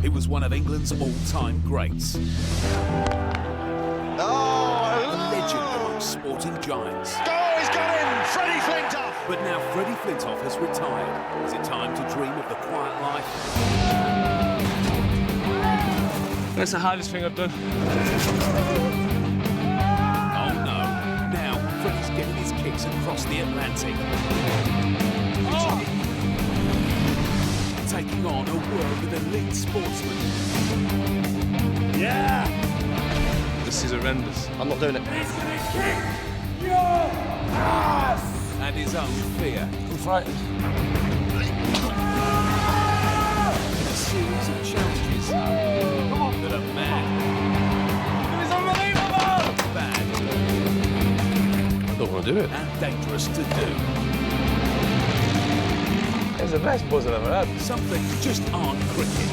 He was one of England's all-time greats. A legend amongst sporting giants. Oh, he's got him! Freddie Flintoff! But now Freddie Flintoff has retired. Is it time to dream of the quiet life? That's the hardest thing I've done. Oh no. Now Freddie's getting his kicks across the Atlantic. Oh. Taking on a world of elite sportsmen. Yeah! This is horrendous. I'm not doing it. He's gonna kick your ass! And his own fear. I'm frightened. In a series of challenges that are mad. It was unbelievable! Bad. I don't want to do it. And dangerous to do. It's the best buzz I've ever had. Some things just aren't cricket.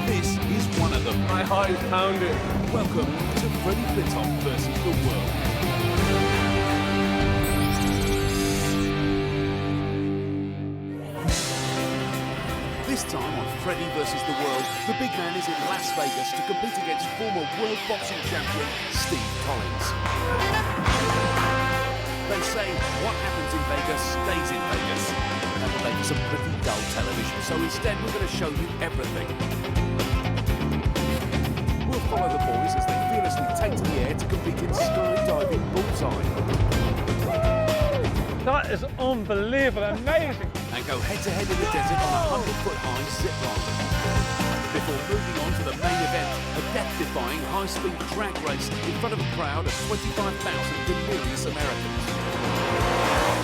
This is one of them. My heart is pounding. Welcome to Freddie Flintoff versus the world. This time on Freddie versus the world, the big man is in Las Vegas to compete against former world boxing champion Steve Collins. They say what happens in Vegas stays in Vegas. That will make for some pretty dull television, so instead we're going to show you everything. We'll follow the boys as they fearlessly take to the air to compete in skydiving bullseye. That is unbelievable, amazing. And go head-to-head in the desert on a 100-foot-high zip line. Before moving on to the main event, a death-defying high-speed drag race in front of a crowd of 25,000 delirious Americans.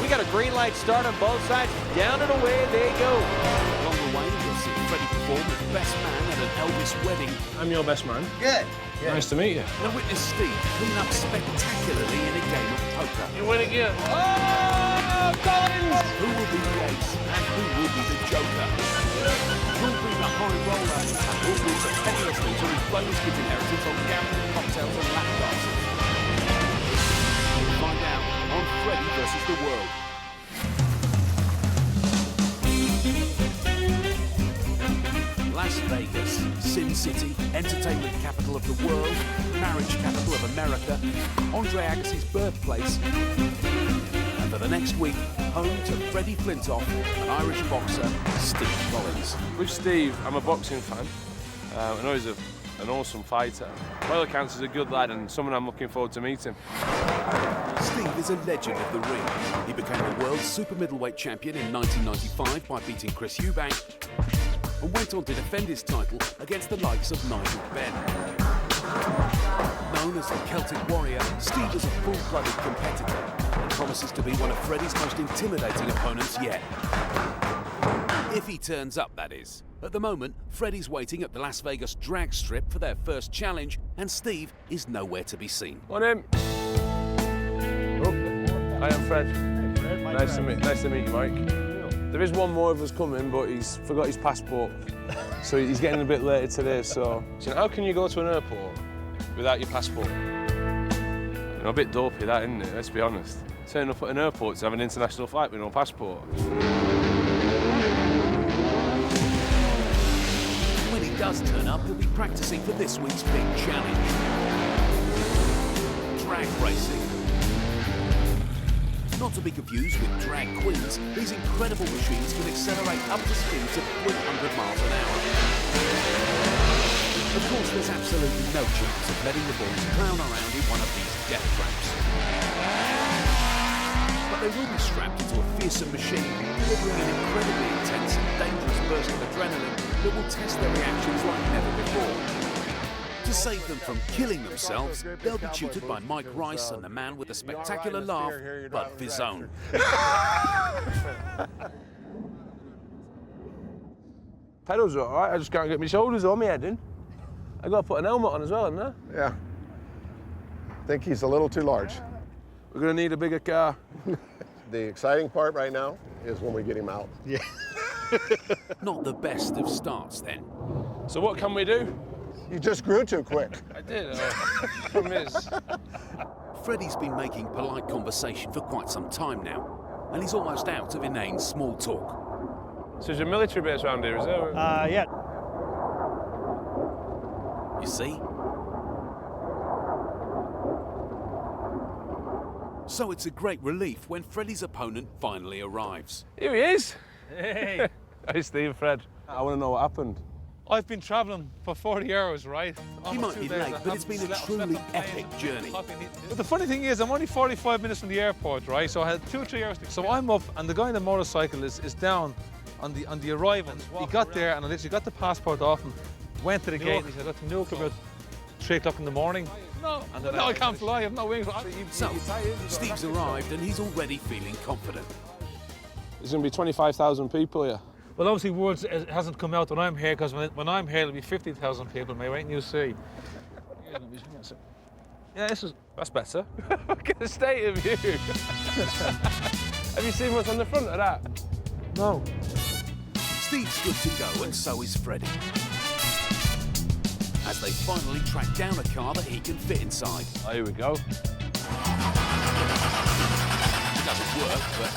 We got a green light start on both sides. Down and away they go. Along the way, you'll see Freddie perform as best man at an Elvis wedding. I'm your best man. Good. Nice to meet you. And witness Steve clean up spectacularly in a game of poker. You win again. Oh, Collins! Who will be the ace and who will be the joker? Who'll be the high roller and who'll be the penniless loser whose bonus kids inheritance on gambling, cocktails and lap dances? We'll find out on Freddie versus the world. Las Vegas, Sin City, entertainment capital of the world, marriage capital of America, Andre Agassi's birthplace, and for the next week, home to Freddie Flintoff and Irish boxer Steve Collins. With Steve, I'm a boxing fan. I know he's an awesome fighter. By all accounts, he's a good lad and someone I'm looking forward to meeting. Steve is a legend of the ring. He became the world's super middleweight champion in 1995 by beating Chris Eubank, and went on to defend his title against the likes of Nigel Benn. Known as the Celtic Warrior, Steve is a full-blooded competitor and promises to be one of Freddie's most intimidating opponents yet. If he turns up, that is. At the moment, Freddie's waiting at the Las Vegas drag strip for their first challenge, and Steve is nowhere to be seen. On him. Oh, hi, I'm Fred. Hey, Fred. Nice to meet you, Mike. There is one more of us coming, but he's forgot his passport. So he's getting a bit later today, so how can you go to an airport without your passport? You know, a bit dopey that, isn't it? Let's be honest. Turning up at an airport to have an international flight with no passport. When he does turn up, he'll be practicing for this week's big challenge. Drag racing. Not to be confused with drag queens, these incredible machines can accelerate up to speeds of 100 miles an hour. Of course, there's absolutely no chance of letting the boys clown around in one of these death traps. But they will be strapped into a fearsome machine, delivering an incredibly intense and dangerous burst of adrenaline that will test their reactions like never before. To save them from killing themselves, they'll be tutored by Mike Rice and the man with a spectacular laugh, Bud Fizone. Pedals are all right, I just can't get my shoulders or my head in. I got to put an helmet on as well, haven't I? Yeah. I think he's a little too large. We're going to need a bigger car. The exciting part right now is when we get him out. Yeah. Not the best of starts, then. So what can we do? You just grew too quick. I did. Problem is, Freddie's been making polite conversation for quite some time now, and he's almost out of inane small talk. so there's a military base around here, is there? Yeah. you see? So it's a great relief when Freddie's opponent finally arrives. Here he is. Hey. Hey, Steve, Fred. I want to know what happened. I've been travelling for 40 hours, right? He might be late, but it's been a truly epic journey. But the funny thing is, I'm only 45 minutes from the airport, right? So I had 2 or 3 hours. So I'm up, and the guy on the motorcycle is down on the arrival. He got there, and I literally got the passport off him, went to the gate, and he said, I got to Newark about 3 o'clock in the morning. No, I can't fly, I have no wings. So, Steve's arrived, and he's already feeling confident. There's going to be 25,000 people here. Well, obviously, words hasn't come out when I'm here, because when I'm here, there'll be 50,000 people, mate, wait and you'll see. Yeah, That's better. Look at the state of you. Have you seen what's on the front of that? No. Steve's good to go, and so is Freddie. As they finally track down a car that he can fit inside. Oh, here we go. It doesn't work, but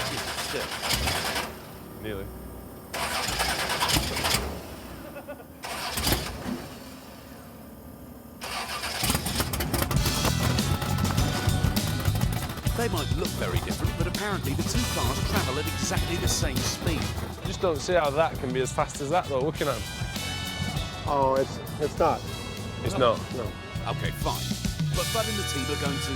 still. Nearly. They might look very different, but apparently the 2 cars travel at exactly the same speed. I just don't see how that can be as fast as that, though, looking at them. Oh, it's not. It's not. No. OK, fine. But Bud and the team are going to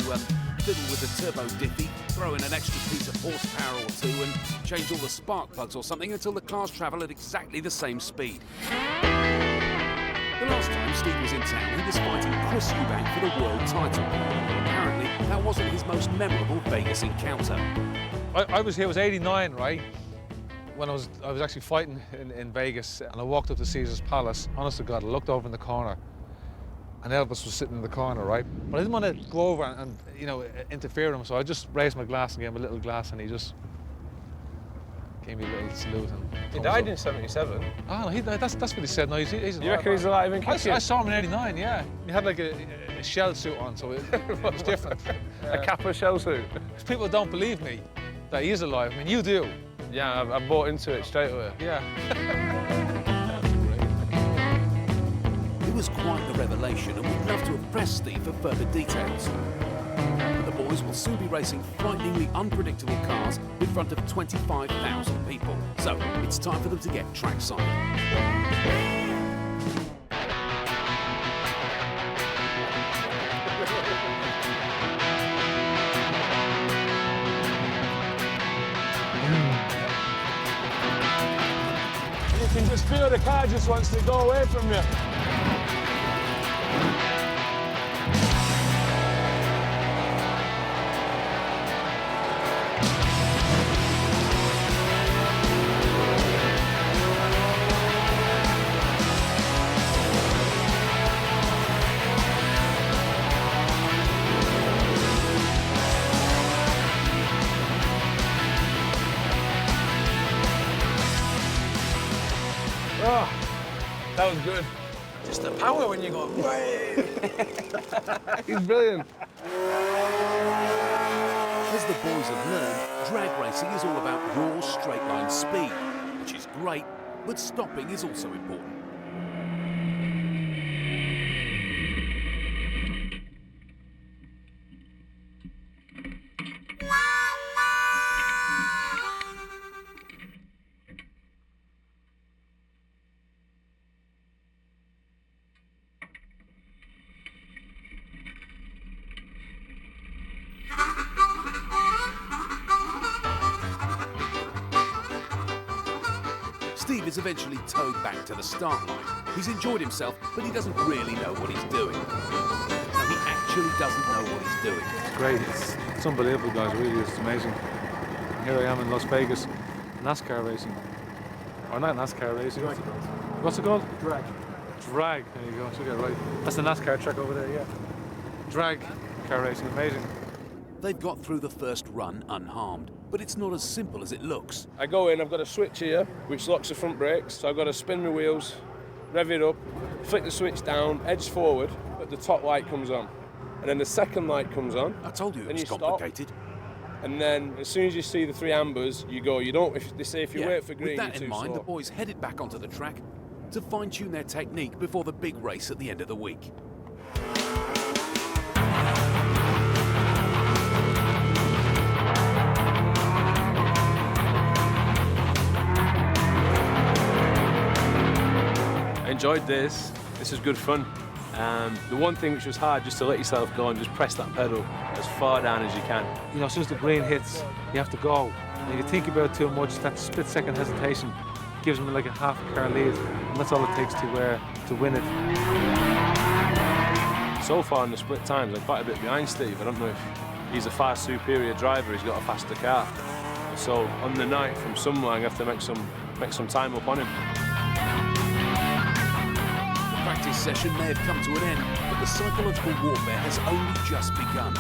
fiddle with the turbo diffie, throw in an extra piece of horsepower or 2 and change all the spark plugs or something until the cars travel at exactly the same speed. The last time Steve was in town, he was fighting Chris Eubank for the world title. Apparently, that wasn't his most memorable Vegas encounter. I was here, it was 89, right? When I was actually fighting in Vegas, and I walked up to Caesar's Palace. Honest to God, I looked over in the corner, and Elvis was sitting in the corner, right? But I didn't want to go over and you know, interfere with him, so I just raised my glass and gave him a little glass, and he just gave me a little salute. And He died in '77. Oh, no, that's what he said. No, he's You reckon he's alive in kicking? I saw him in '89, yeah. He had like a shell suit on, so it was different. A Kappa shell suit? People don't believe me that he is alive. I mean, you do. Yeah, I bought into it straight away. Yeah. It was quite the revelation, and we'd love to have pressed Steve for further details. But the boys will soon be racing frighteningly unpredictable cars in front of 25,000 people. So it's time for them to get trackside. You can just feel the car just wants to go away from you. Oh, that was good. Just the power when you go, way. He's brilliant. As the boys have learned, drag racing is all about raw straight line speed, which is great, but stopping is also important. Steve is eventually towed back to the start line. He's enjoyed himself, but he doesn't really know what he's doing. No, he actually doesn't know what he's doing. It's great. It's unbelievable, guys. It really is. It's amazing. Here I am in Las Vegas, NASCAR racing. Or not NASCAR racing. What's it called? Drag. Drag. There you go. Should get it right. That's the NASCAR track over there, yeah. Drag car racing. Amazing. They've got through the first run unharmed, but it's not as simple as it looks. I go in, I've got a switch here, which locks the front brakes. So I've got to spin my wheels, rev it up, flick the switch down, edge forward, but the top light comes on. And then the second light comes on. I told you it then was you stop. complicated. And then as soon as you see the 3 ambers, you go. You don't, if they say if you wait for green, with that you're in too mind, slow. the boys headed back onto the track to fine-tune their technique before the big race at the end of the week. I enjoyed this. This was good fun. The one thing which was hard, just to let yourself go and just press that pedal as far down as you can. You know, as soon as the green hits, you have to go. And if you think about it too much, that split-second hesitation gives them like a half-car lead, and that's all it takes to win it. So far in the split times, I'm quite a bit behind Steve. I don't know if he's a far superior driver, he's got a faster car. So on the night from somewhere, I have to make some time up on him. The practice session may have come to an end, but the psychological warfare has only just begun.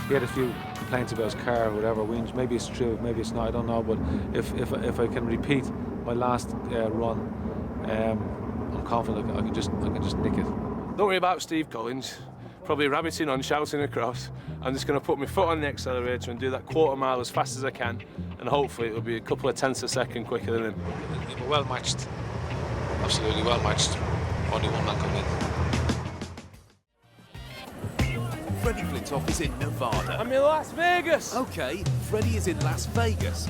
He had a few complaints about his car or whatever, whinge. Maybe it's true, maybe it's not, I don't know, but if I can repeat my last run, I'm confident I can just nick it. Don't worry about Steve Collins. Probably rabbiting on, shouting across. I'm just going to put my foot on the accelerator and do that quarter mile as fast as I can, and hopefully it'll be a couple of tenths a second quicker than him. They were well matched, absolutely well matched. Only one man coming in. Freddie Flintoff is in Nevada. I'm in Las Vegas! OK, Freddie is in Las Vegas.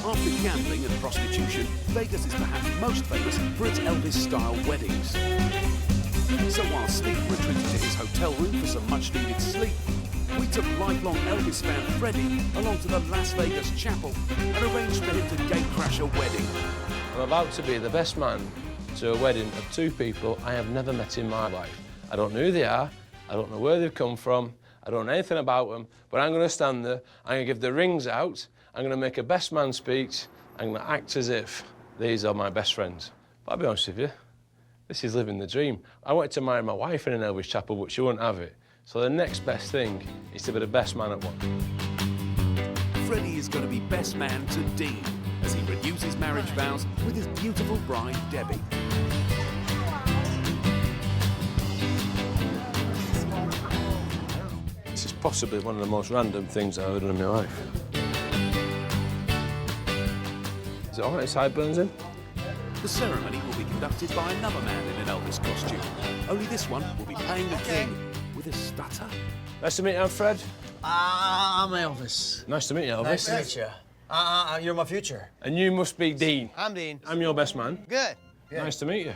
After gambling and prostitution, Vegas is perhaps most famous for its Elvis-style weddings. So while Steve retreated to his hotel room for some much-needed sleep, we took lifelong Elvis fan Freddie along to the Las Vegas chapel and arranged for him to gate-crash a wedding. I'm about to be the best man to a wedding of two people I have never met in my life. I don't know who they are, I don't know where they've come from, I don't know anything about them, but I'm going to stand there, I'm going to give the rings out, I'm going to make a best man speech, I'm going to act as if these are my best friends. But I'll be honest with you, this is living the dream. I wanted to marry my wife in an Elvis chapel, but she wouldn't have it. So the next best thing is to be the best man at one. Freddie is going to be best man to Dean as he renews his marriage vows with his beautiful bride, Debbie. This is possibly one of the most random things I've ever done in my life. Is it all right, sideburns in? The ceremony will be conducted by another man in an Elvis costume. Only this one will be playing the king with a stutter. Nice to meet you, I'm Fred. I'm Elvis. Nice to meet you, Elvis. Nice to meet you. You're my future. And you must be Dean. I'm Dean. I'm your best man. Good. Nice to meet you.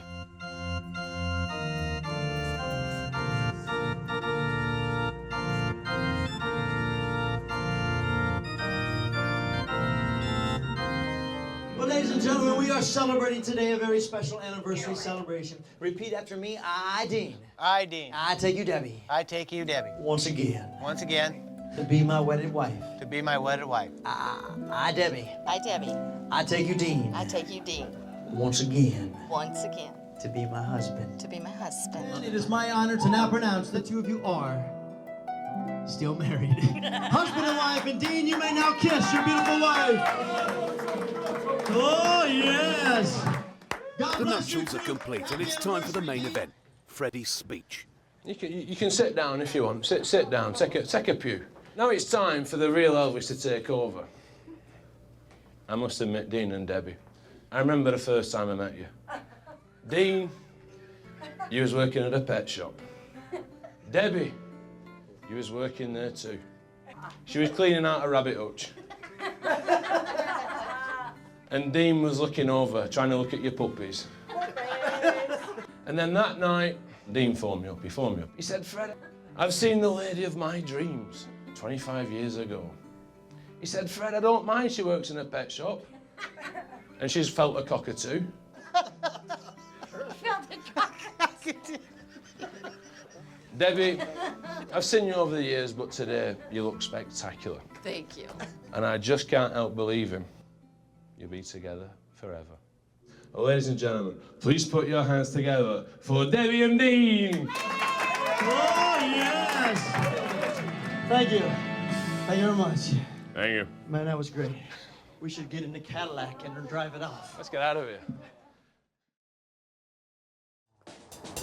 Well, ladies and gentlemen, we are celebrating today a very special anniversary celebration. Repeat after me. I, Dean. I, Dean. I take you, Debbie. I take you, Debbie. Once again. Once again. To be my wedded wife. To be my wedded wife. I, Debbie. I, Debbie. I take you, Dean. I take you, Dean. Once again. Once again. To be my husband. To be my husband. And it is my honor to now pronounce the two of you are still married. Husband and wife, and Dean, you may now kiss your beautiful wife. Oh, yes. The nuptials are complete, and it's time for the main event, Freddie's speech. You can sit down if you want. Sit down. Take a pew. Now it's time for the real Elvis to take over. I must admit, Dean and Debbie, I remember the first time I met you. Dean, you was working at a pet shop. Debbie, you was working there too. She was cleaning out a rabbit hutch. And Dean was looking over, trying to look at your puppies. And then that night, Dean phoned me up. He said, Fred, I've seen the lady of my dreams 25 years ago. He said, Fred, I don't mind she works in a pet shop. And she's felt a cockatoo. Debbie, I've seen you over the years, but today you look spectacular. Thank you. And I just can't help believing you'll be together forever. Well, ladies and gentlemen, please put your hands together for Debbie and Dean. Oh, yes. Thank you. Thank you very much. Thank you. Man, that was great. We should get in the Cadillac and drive it off. Let's get out of here.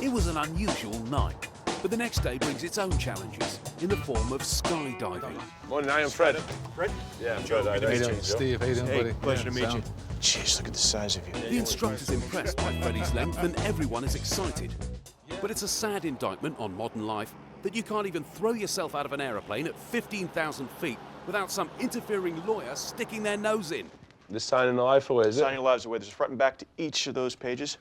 It was an unusual night. But the next day brings its own challenges in the form of skydiving. Morning, I am Fred. Fred? Yeah, I'm Fred. How you doing, Steve? How you doing, buddy? Pleasure to meet you. sound. Jeez, look at the size of you. The instructor's impressed by Freddie's length and everyone is excited. But it's a sad indictment on modern life that you can't even throw yourself out of an aeroplane at 15,000 feet without some interfering lawyer sticking their nose in. This signing the life away, is it? Sign your lives away. There's a front and back to each of those pages.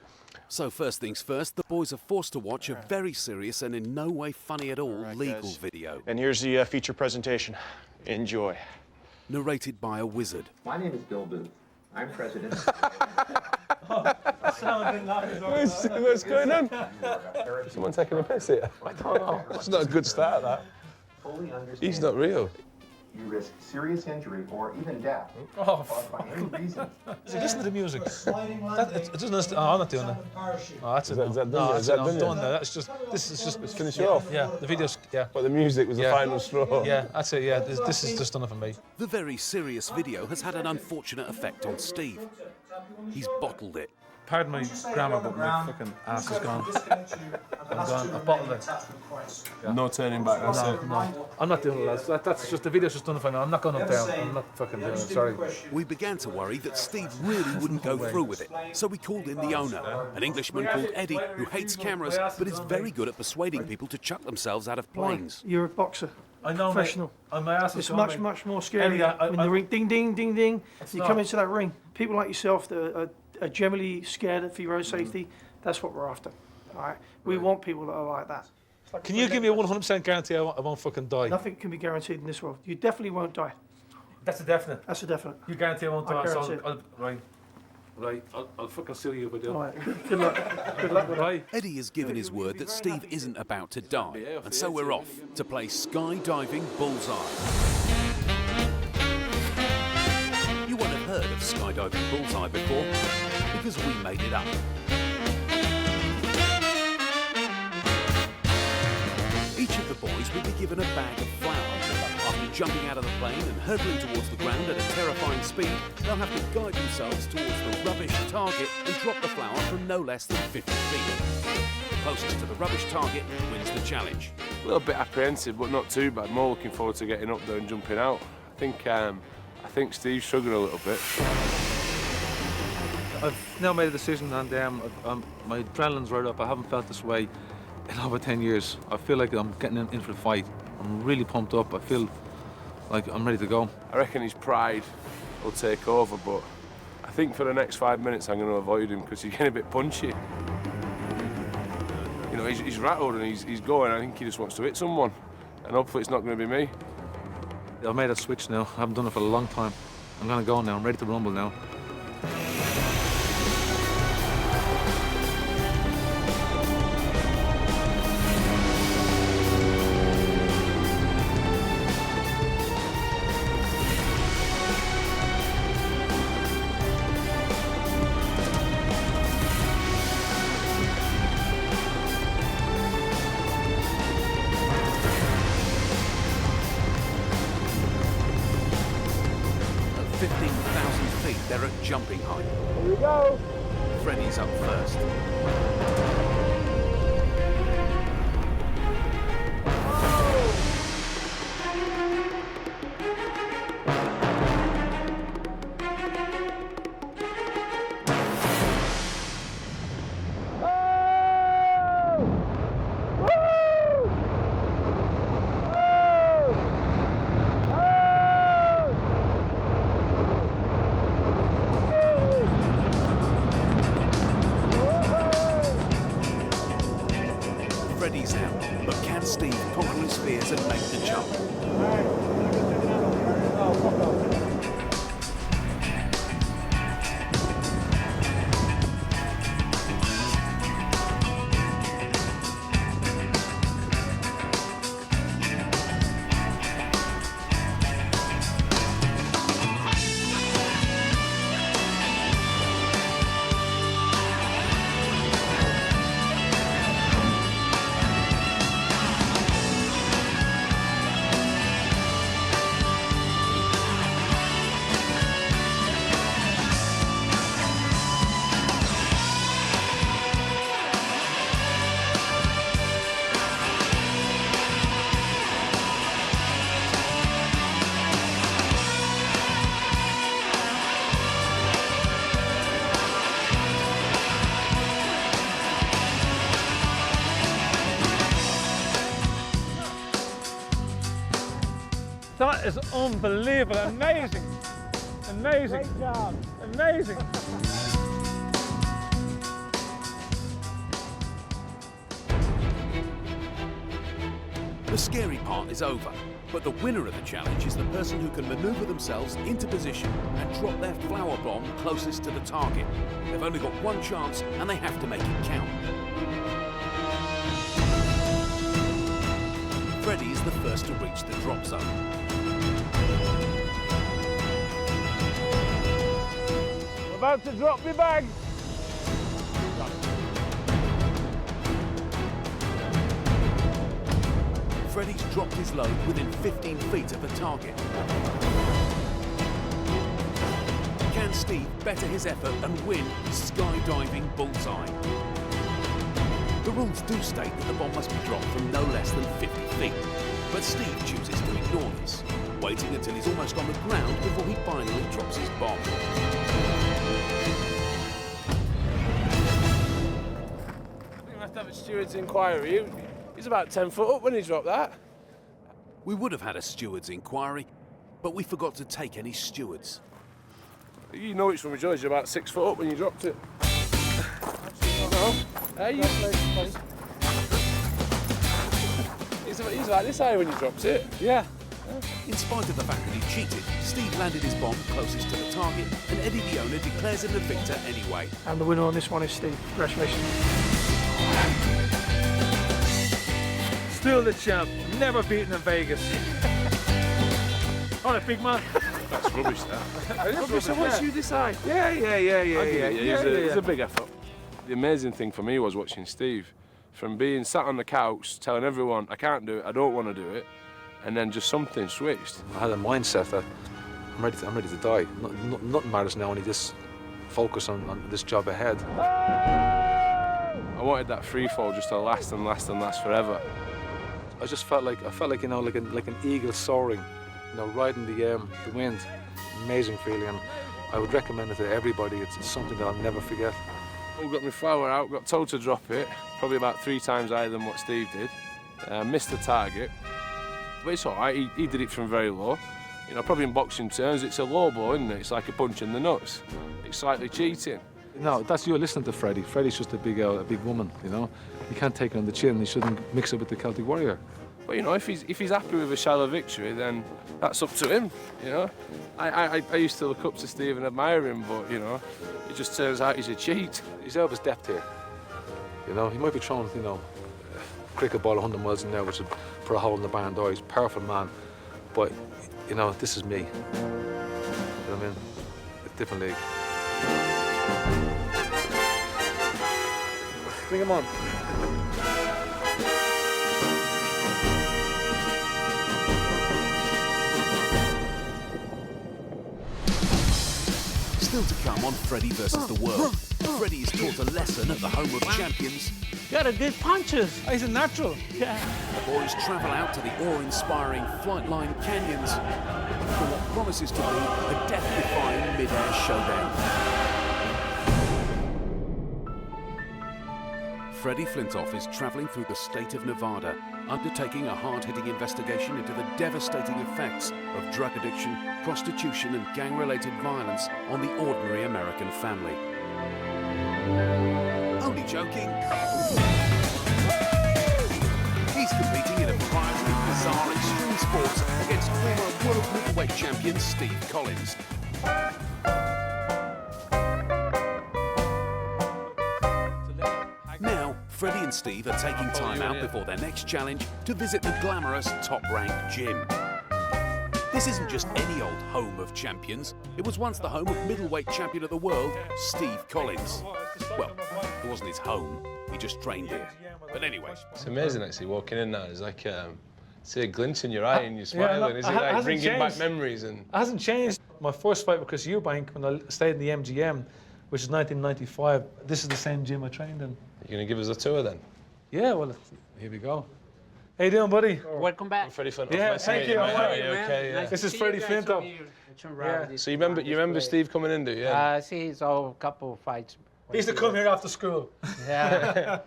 So first things first, the boys are forced to watch a very serious and in no way funny at all legal guys. video. And here's the feature presentation. Enjoy. Narrated by a wizard. My name is Bill Booth. I'm president. What's going on? Someone taking a piss here? I don't know. That's not a good start, that. Fully understand. He's not real. You risk serious injury or even death Oh, caused by any reason. See, listen to the music. It doesn't. Oh, I'm not doing that. Oh, that's it. Is that no, done? that's Is it. that I'm done done yet? now. That's just. This is just. Let's finish it off. Yeah, the video's. Yeah. But the music was the Yeah. final straw. Yeah, that's it. Yeah, this is just done it for me. The very serious video has had an unfortunate effect on Steve. He's bottled it. Pardon my grammar, but my fucking ass is gone. I'm gone. I've bottled it. Yeah. No turning back, that's it. No, I'm not doing it. That's just the video's just done it for me. I'm not going up there. I'm not fucking doing it. Sorry. We began to worry that Steve really wouldn't go through with it, so we called in the owner, an Englishman called Eddie, who hates cameras but is very good at persuading people to chuck themselves out of planes. You're a boxer. I know, Professional. Mate. My ass is It's gone, much, mate. much more scary when the ring ding, ding, ding, ding. You come into that ring. People like yourself that are generally scared for your own safety. That's what we're after. All right. We want people that are like that. Can you give me a 100% guarantee I won't fucking die? Nothing can be guaranteed in this world. You definitely won't die. That's a definite. That's a definite. You guarantee I won't I die? guarantee it. Right. I'll fucking sue you if I do. All right. Good luck. Good luck with Right. Eddie has given his word that Steve isn't about to die, and so we're off to play skydiving bullseye. You won't have heard of skydiving bullseye before, because we made it up. Each of the boys will be given a bag of flour. After jumping out of the plane and hurtling towards the ground at a terrifying speed, they'll have to guide themselves towards the rubbish target and drop the flour from no less than 50 feet. The closest to the rubbish target wins the challenge. A little bit apprehensive, but not too bad. More looking forward to getting up there and jumping out. I think Steve's struggling a little bit. I've now made a decision, and my adrenaline's right up. I haven't felt this way in over 10 years. I feel like I'm getting in for the fight. I'm really pumped up. I feel like I'm ready to go. I reckon his pride will take over, but I think for the next 5 minutes I'm going to avoid him because he's getting a bit punchy. You know, he's rattled and he's going. I think he just wants to hit someone, and hopefully it's not going to be me. I've made a switch now. I haven't done it for a long time. I'm going to go now. I'm ready to rumble now. At 15,000 feet, they're at jumping height. Here we go. Freddie's up first. Freddie's out, but can Steve conquer his fears and make the jump? That is unbelievable, amazing. Amazing. Great job. Amazing. The scary part is over, but the winner of the challenge is the person who can maneuver themselves into position and drop their flower bomb closest to the target. They've only got one chance and they have to make it count. Freddie is the first to reach the drop zone. I'm about to drop my bag. Freddie's dropped his load within 15 feet of the target. Can Steve better his effort and win skydiving bullseye? The rules do state that the bomb must be dropped from no less than 50 feet, but Steve chooses to ignore this, waiting until he's almost on the ground before he finally drops his bomb. We must have a steward's inquiry. He's about 10 foot up when he dropped that. We would have had a steward's inquiry, but we forgot to take any stewards. You know which one we judged. You're about 6 foot up when you dropped it. No. He's about this high when you dropped it. Yeah. In spite of the fact that he cheated, Steve landed his bomb closest to the target, and Eddie the owner declares him the victor anyway. And the winner on this one is Steve. Congratulations. Still the champ, never beaten in Vegas. All right, big man. That's rubbish, that. Rubbish, so once you decide. Yeah. It's a big effort. The amazing thing for me was watching Steve. From being sat on the couch, telling everyone, I can't do it, I don't want to do it, and then just something switched. I had a mindset that I'm ready to die. Nothing matters now, only just focus on this job ahead. I wanted that free fall just to last and last and last forever. I just felt like you know, like an eagle soaring, you know, riding the wind. Amazing feeling, and I would recommend it to everybody. It's something that I'll never forget. I got my flower out, got told to drop it, probably about 3 times higher than what Steve did. Missed the target, but it's all right. He did it from very low. You know, probably in boxing terms, it's a low blow, isn't it? It's like a punch in the nuts. It's slightly cheating. No, that's you listening to Freddie. Freddie's just a big woman, you know. You can't take it on the chin. You shouldn't mix it with the Celtic Warrior. But you know, if he's happy with a shallow victory, then that's up to him. You know, I used to look up to Steve and admire him, but you know, it just turns out he's a cheat. He's elbows depth here. You know, he might be throwing, you know, a cricket ball 100 miles an hour, which would put a hole in the barn door. He's a powerful man, but you know, this is me. You know what I mean? It's a different league. Bring him on. Still to come on Freddie versus the world. Freddie is taught a lesson at the home of champions. Got a good punches. He's a natural. Yeah. The boys travel out to the awe-inspiring Flightline Canyons for what promises to be a death-defying mid-air showdown. Freddie Flintoff is travelling through the state of Nevada, undertaking a hard-hitting investigation into the devastating effects of drug addiction, prostitution and gang-related violence on the ordinary American family. Only joking. He's competing in a variety of bizarre extreme sports against former world middleweight champion Steve Collins. Now, Freddie and Steve are taking time out before their next challenge to visit the glamorous top-ranked gym. This isn't just any old home of champions. It was once the home of middleweight champion of the world, Steve Collins. Well, it wasn't his home. He just trained here. But anyway. It's amazing actually walking in now. It's like see a glint in your eye and you're smiling. Is it like bringing back memories? And It hasn't changed. My first fight with Chris Eubank when I stayed in the MGM, which is 1995. This is the same gym I trained in. You're going to give us a tour then? Yeah, well, here we go. How you doing, buddy? Welcome back. I'm Freddie Flintoff. Yeah, Nice thank to meet you. mate. How are you, man? Okay, yeah. This is Freddie Flintoff. Yeah. So you remember Steve coming in, do you? Yeah. See, so a couple of fights. He used to come here after school. Yeah.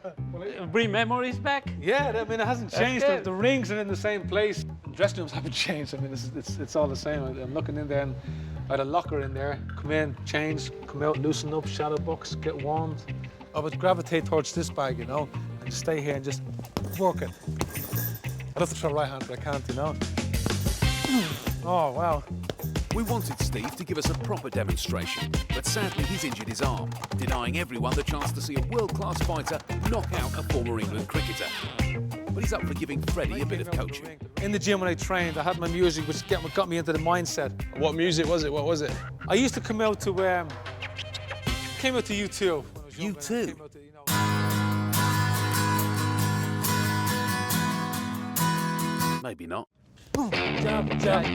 Bring memories back? Yeah, I mean, it hasn't changed. The rings are in the same place. dressing rooms haven't changed. I mean, it's all the same. I'm looking in there and I had a locker in there. Come in, change, come out, loosen up, shadow box, get warmed. I would gravitate towards this bag, you know, and just stay here and just work it. I'd have to try right hand, but I can't, you know. Oh, wow. We wanted Steve to give us a proper demonstration, but sadly he's injured his arm, denying everyone the chance to see a world-class fighter knock out a former England cricketer. But he's up for giving Freddie a bit of coaching. In the gym when I trained, I had my music, which got me into the mindset. What music was it? What was it? I used to come out to U2. U2? Maybe not. Jab, jab.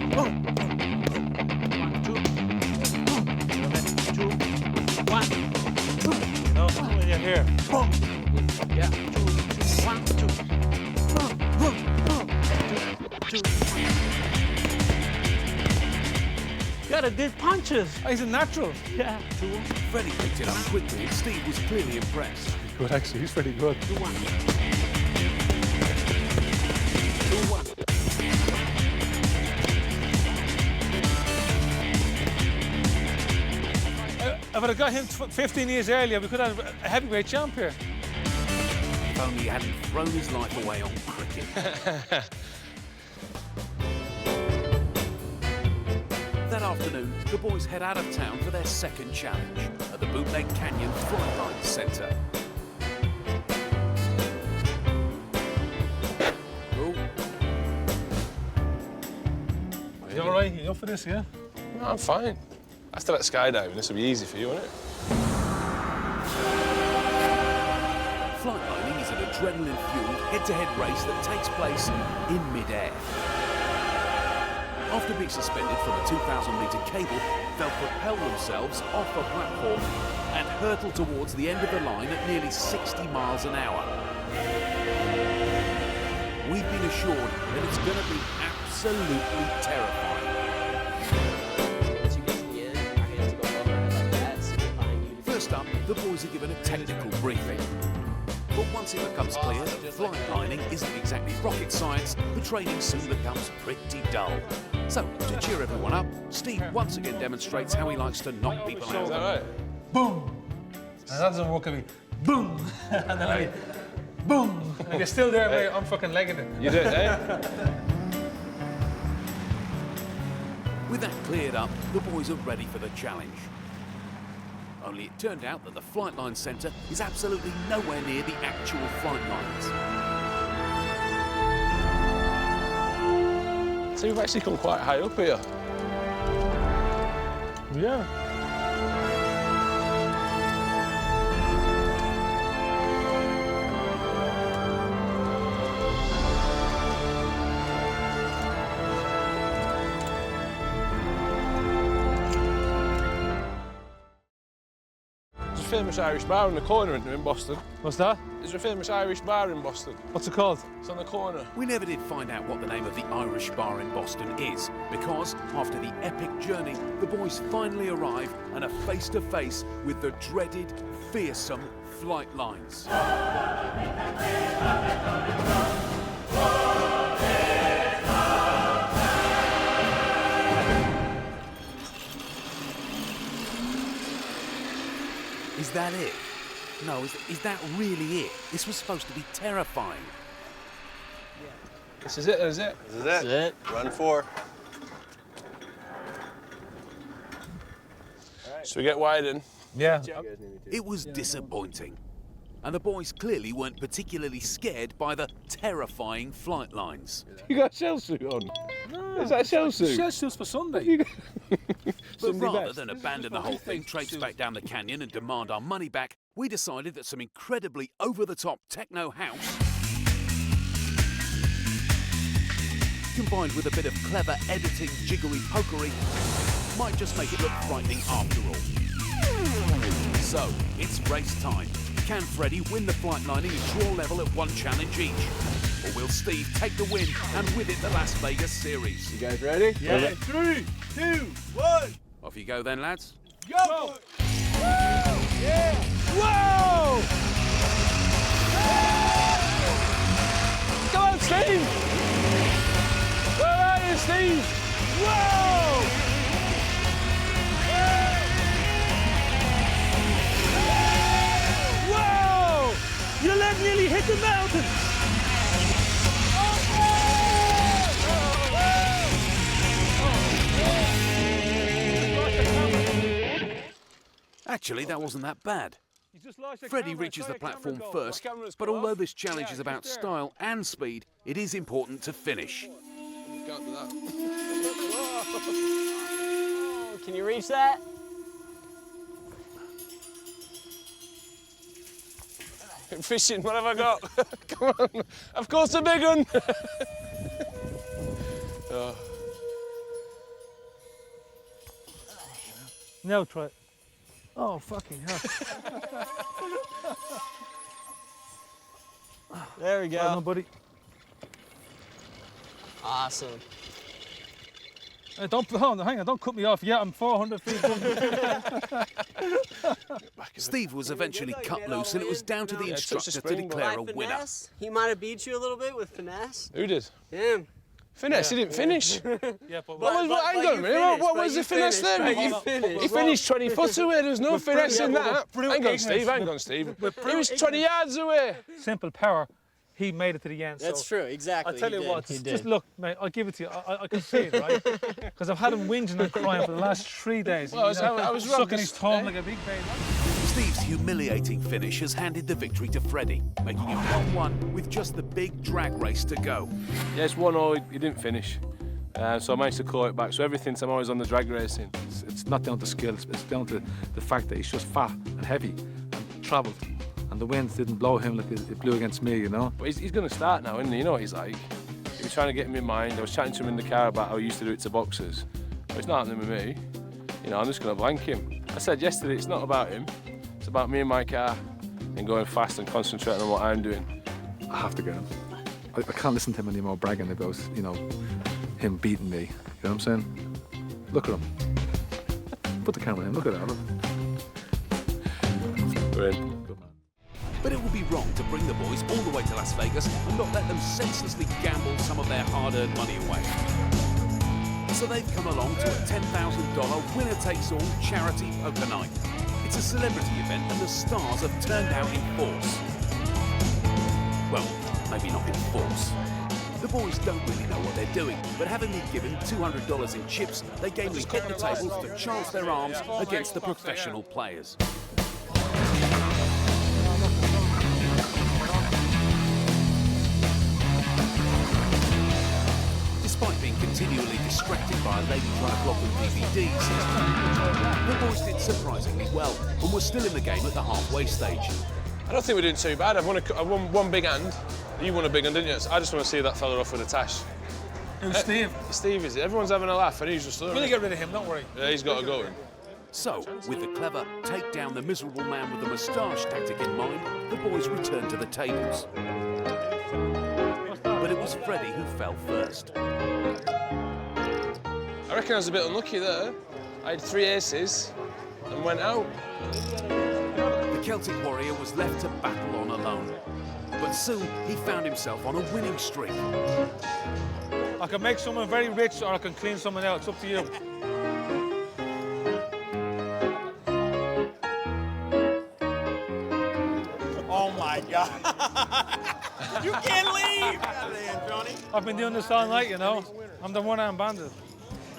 No, when you're here. Yeah. 1, 2. Got a good punches. Oh, he's a natural. Yeah. Freddie picked it up quickly and Steve was clearly impressed. Good, actually, he's pretty good. 2-1. If I'd have got him 15 years earlier, we could have a heavyweight champ here. If only he hadn't thrown his life away on cricket. That afternoon, the boys head out of town for their second challenge at the Bootleg Canyon Flightline Centre. You all right? You up for this, yeah? No, I'm fine. After that skydiving, this will be easy for you, won't it? Flightlining is an adrenaline-fueled, head-to-head race that takes place in mid-air. After being suspended from a 2,000-metre cable, they'll propel themselves off a platform and hurtle towards the end of the line at nearly 60 miles an hour. We've been assured that it's going to be absolutely terrifying. First up, the boys are given a technical briefing. But once it becomes clear that flightlining isn't exactly rocket science, the training soon becomes pretty dull. So, to cheer everyone up, Steve once again demonstrates how he likes to knock people out. Is that right? Boom! And that doesn't work, I mean, boom! And then I boom! And you're still there, mate. I'm fucking legging it. You did, eh? With that cleared up, the boys are ready for the challenge. Only it turned out that the Flightline Centre is absolutely nowhere near the actual flight lines. So we've actually come quite high up here. Yeah. There's a famous Irish bar in the corner in Boston. What's that? There's a famous Irish bar in Boston. What's it called? It's on the corner. We never did find out what the name of the Irish bar in Boston is, because after the epic journey, the boys finally arrive and are face to face with the dreaded, fearsome flight lines. Is that it? No, is that really it? This was supposed to be terrifying. This is it, is it? This is it. Run 4. So we get wide in. Yeah. It was disappointing. And the boys clearly weren't particularly scared by the terrifying flight lines. You got a shell suit on? No, is that a shell suit? Shell suit's for Sunday. But rather than abandon the whole thing, traipse back down the canyon and demand our money back, we decided that some incredibly over-the-top techno house, combined with a bit of clever editing jiggery-pokery, might just make it look frightening after all. So, it's race time. Can Freddie win the flightlining and draw level at one challenge each? Or will Steve take the win and with it the Las Vegas series? You guys ready? Yeah. 3, 2, 1. Off you go then, lads. Go! Yeah! Whoa! Come on, Steve! Woo! hit the mountains. Actually, that wasn't that bad. Freddie reaches the platform first, but although this challenge is about style and speed, it is important to finish. Can you reach that? Fishing, what have I got? Come on. Of course, a big one. Oh. Now try it. Oh, fucking hell. There we go. Well done, buddy. Awesome. Hey, hang on, don't cut me off yet. I'm 400 feet in. Steve was eventually cut loose, and it was down to the instructor to declare a winner. He might have beat you a little bit with finesse. Who did? Him. Finesse, he didn't finish. Yeah, but Hang on a minute, what was the finesse there? He finished 20 foot away, there was no finesse in that. Hang on, Steve. He was 20 yards away. Simple power. He made it to the end. That's so true, exactly. I'll tell you what, just look, mate, I'll give it to you. I can see it, right? Because I've had him whinging and crying for the last 3 days. Well, I was sucking his thumb like a big baby. Steve's humiliating finish has handed the victory to Freddie, making it 1-1 with just the big drag race to go. Yeah, it's 1-0, he didn't finish. So I managed to claw it back. So everything I'm always on the drag racing. It's not down to skill, it's down to the fact that he's just fat and heavy and travelled. And the wind didn't blow him like it blew against me, you know? But he's going to start now, isn't he? You know what he's like. He was trying to get him in mind. I was chatting to him in the car about how he used to do it to boxers. But it's not happening with me. You know, I'm just going to blank him. I said yesterday, it's not about him. It's about me and my car and going fast and concentrating on what I'm doing. I have to get him. I can't listen to him anymore bragging about, you know, him beating me. You know what I'm saying? Look at him. Put the camera in, look at that. We're in. But it would be wrong to bring the boys all the way to Las Vegas and not let them senselessly gamble some of their hard-earned money away. So they've come along to a $10,000 winner-takes-all charity poker night. It's a celebrity event and the stars have turned out in force. Well, maybe not in force. The boys don't really know what they're doing, but having been given $200 in chips, they gamely hit the tables to chance their arms against the professional players. Despite being continually distracted by a lady trying to block them DVDs, the boys did surprisingly well and were still in the game at the halfway stage. I don't think we're doing too bad. I won one big hand. You won a big hand, didn't you? So I just want to see that fella off with a tash. Who's Steve? Steve, is it? Everyone's having a laugh and he's just... We're going to get rid of him, don't worry. Yeah, he's got to go in. So, with the clever take down the miserable man with the moustache tactic in mind, the boys returned to the tables. But it was Freddie who fell first. I reckon I was a bit unlucky there. I had 3 aces and went out. The Celtic warrior was left to battle on alone. But soon he found himself on a winning streak. I can make someone very rich or I can clean someone out. It's up to you. Oh my God. You can't leave! I've been doing this all night, you know. I'm the one-armed bandit.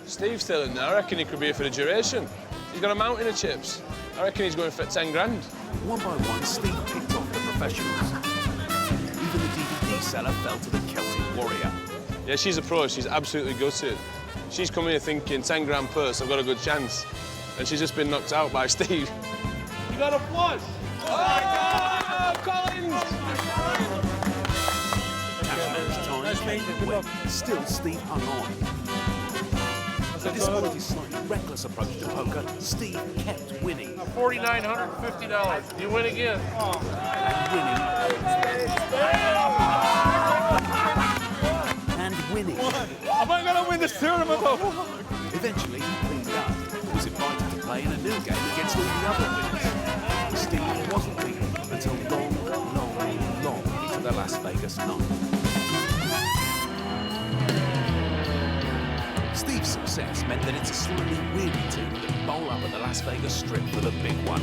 Steve's still in there. I reckon he could be here for the duration. He's got a mountain of chips. I reckon he's going for 10 grand. One by one, Steve picked off the professionals. Even the DVD seller fell to the Celtic warrior. Yeah, she's a pro. She's absolutely gutted. She's come here thinking 10 grand purse, I've got a good chance. And she's just been knocked out by Steve. You got a flush! Oh, my God! Collins! Still, Steve hung on. Despite his slightly reckless approach to poker, Steve kept winning. $4,950. You win again. And winning. Am I going to win this tournament? Eventually, he cleaned up and was invited to play in a new game against all the other winners. Steve wasn't beaten until long into the Las Vegas night. Steve's success meant that it's a slightly weary team that bowl up at the Las Vegas Strip for the big one.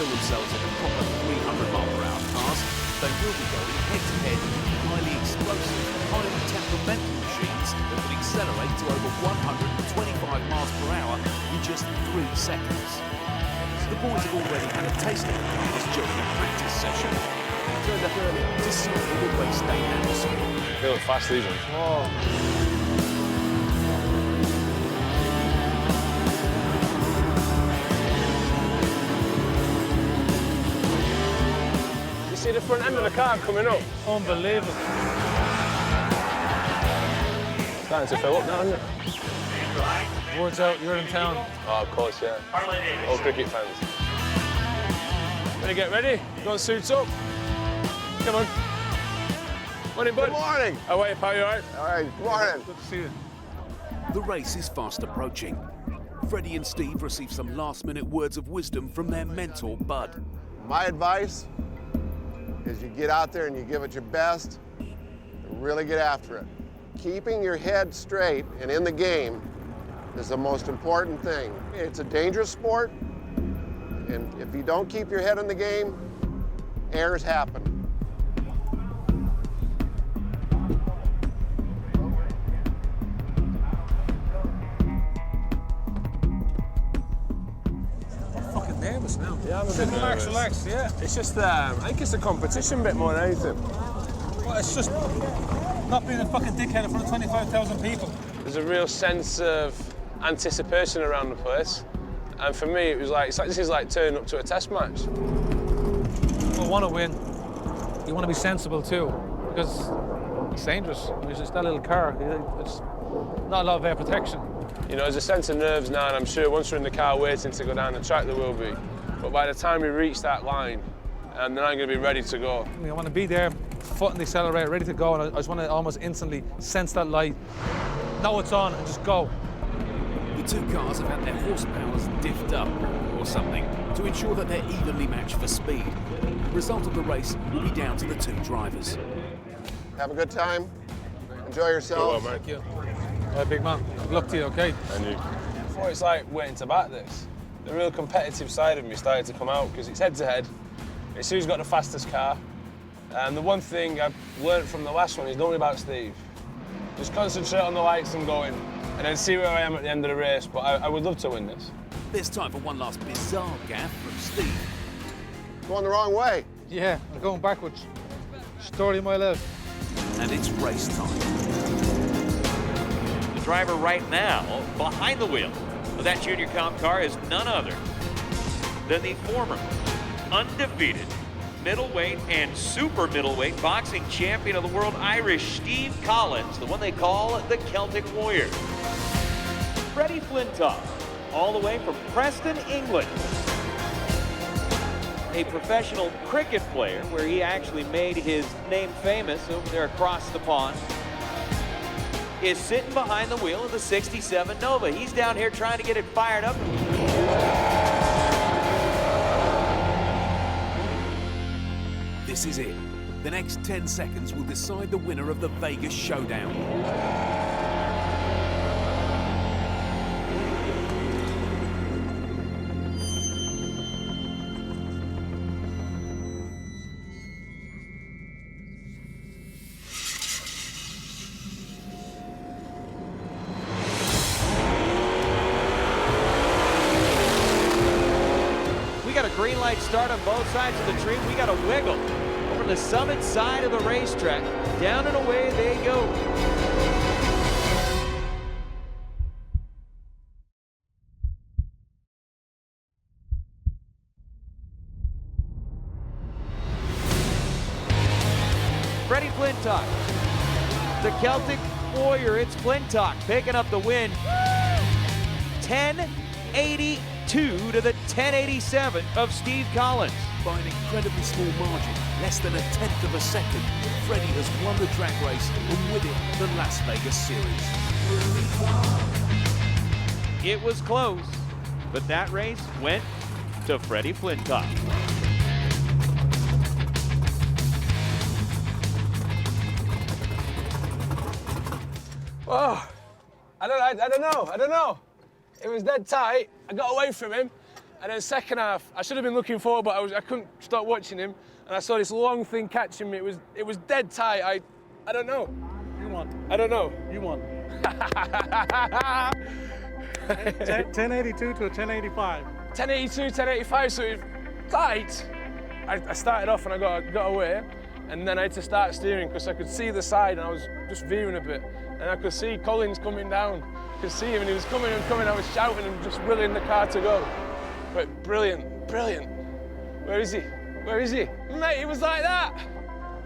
kill themselves in a proper 300-mile-per-hour cars, they will be going head-to-head with highly explosive, highly temperamental machines that can accelerate to over 125 miles per hour in just 3 seconds. The boys have already had a taste of the cars during a practice session. Turned up early to sample the race day atmosphere. They look fast, these ones. You see the front end of the car coming up? Unbelievable. Starting to fill up now, isn't it? Word's out, you're in town. Oh, of course, yeah. All cricket fans. Ready, get ready? Got suits up? Come on. Morning, bud. Good morning. How are you, pal? You all right? All right, good morning. Good to see you. The race is fast approaching. Freddie and Steve receive some last-minute words of wisdom from their mentor, Bud. My advice is you get out there and you give it your best and really get after it. Keeping your head straight and in the game is the most important thing. It's a dangerous sport, and if you don't keep your head in the game, errors happen. Fucking nervous now. Yeah, I'm a bit nervous. Relax, yeah. It's just, I think it's the competition bit more than anything. Well, it's just not being a fucking dickhead in front of 25,000 people. There's a real sense of anticipation around the place. And for me, it's like this is like turning up to a test match. You want to win. You want to be sensible too, because it's dangerous. It's just that little car. It's not a lot of air protection. You know, there's a sense of nerves now, and I'm sure once we're in the car waiting to go down the track, there will be. But by the time we reach that line, then I'm going to be ready to go. I want to be there, foot in the accelerator, ready to go, and I just want to almost instantly sense that light, know it's on, and just go. The two cars have had their horsepowers diffed up, or something, to ensure that they're evenly matched for speed. The result of the race will be down to the two drivers. Have a good time. Enjoy yourselves. Thank you. All right, big man. Good luck to you, okay? And you. Before it's like waiting to back this, the real competitive side of me started to come out because it's head-to-head. It's who's got the fastest car. And the one thing I've learned from the last one is don't worry about Steve. Just concentrate on the lights and going, and then see where I am at the end of the race. But I would love to win this. There's time for one last bizarre gaffe from Steve. Going the wrong way. Yeah, I'm going backwards. Story of my life. And it's race time. The driver right now behind the wheel of that junior comp car is none other than the former undefeated middleweight and super middleweight boxing champion of the world, Irish Steve Collins, the one they call the Celtic Warrior. Freddie Flintoff, all the way from Preston, England. A professional cricket player where he actually made his name famous over there across the pond, is sitting behind the wheel of the 67 Nova. He's down here trying to get it fired up. This is it. The next 10 seconds will decide the winner of the Vegas showdown. We got a green light start on both sides of the tree. We got a wiggle over the summit side of the racetrack. Down and away they go. Freddie Flintoff, the Celtic Warrior. It's Flintoff picking up the win. 1082 to the 1087 of Steve Collins. By an incredibly small margin, less than a tenth of a second, Freddie has won the drag race and with it the Las Vegas Series. It was close, but that race went to Freddie Flintoff. Oh, I don't know. It was dead tight. I got away from him, And then second half, I should have been looking forward, but I couldn't stop watching him. And I saw this long thing catching me. It was dead tight. I don't know. You won. I don't know. You won. 1082 to a 1085. 1082, 1085, so it was tight. I started off and I got away, and then I had to start steering because I could see the side and I was just veering a bit. And I could see Collins coming down. I could see him and he was coming and coming. I was shouting and just willing the car to go. But brilliant, brilliant. Where is he? Where is he? Mate, it was like that.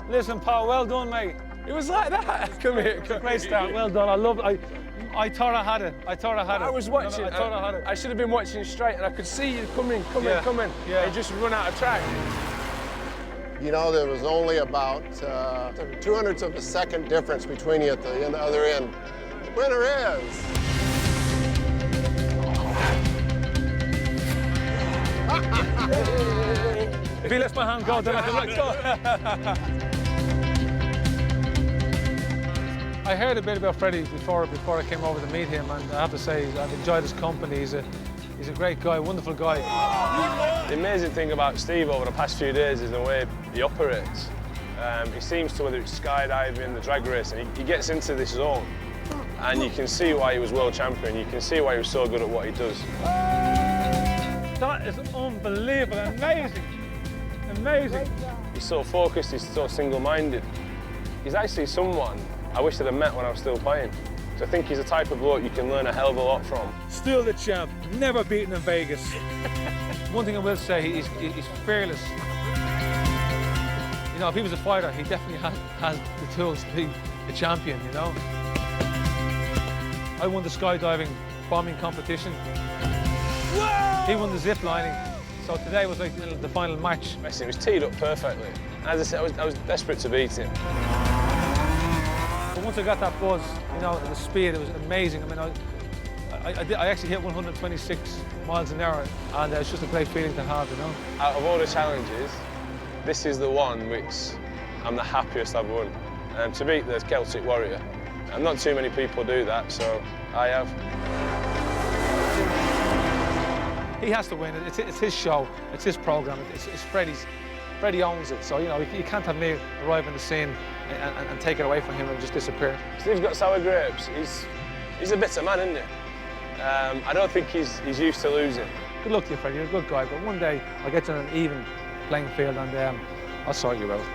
Listen, Paul, well done, mate. It was like that. Come here. Great start, well done. I thought I had it. I thought I had it. I was watching. I thought I had it. I should have been watching straight, and I could see you coming. Yeah. And just run out of track. You know, there was only about 2/2 of a second difference between you at the other end. The winner is... If he lets my hand go, then I can let go. I heard a bit about Freddie before I came over to meet him, and I have to say I've enjoyed his company. He's a great guy, wonderful guy. The amazing thing about Steve over the past few days is the way he operates. He seems to, whether it's skydiving, the drag racing, he gets into this zone, and you can see why he was world champion. You can see why he was so good at what he does. That is unbelievable, amazing, amazing. He's so focused, he's so single-minded. He's actually someone I wish I'd have met when I was still playing. So I think he's the type of bloke you can learn a hell of a lot from. Still the champ, never beaten in Vegas. One thing I will say, he's fearless. You know, if he was a fighter, he definitely has the tools to be a champion, you know? I won the skydiving bombing competition. Whoa! He won the zip lining. So today was like the final match. It was teed up perfectly. And as I said, I was desperate to beat him. But once I got that buzz, you know, the speed, it was amazing. I mean, I actually hit 126 miles an hour, and it's just a great feeling to have, you know? Out of all the challenges, this is the one which I'm the happiest I've won. To beat the Celtic Warrior. And not too many people do that, so I have. He has to win. It's his show. It's his program. It's Freddie's. Freddie owns it. So, you know, you can't have me arrive on the scene and take it away from him and just disappear. Steve's got sour grapes. He's a bitter man, isn't he? I don't think he's used to losing. Good luck to you, Freddie. You're a good guy. But one day I'll get you on an even playing field and I'll sort you out.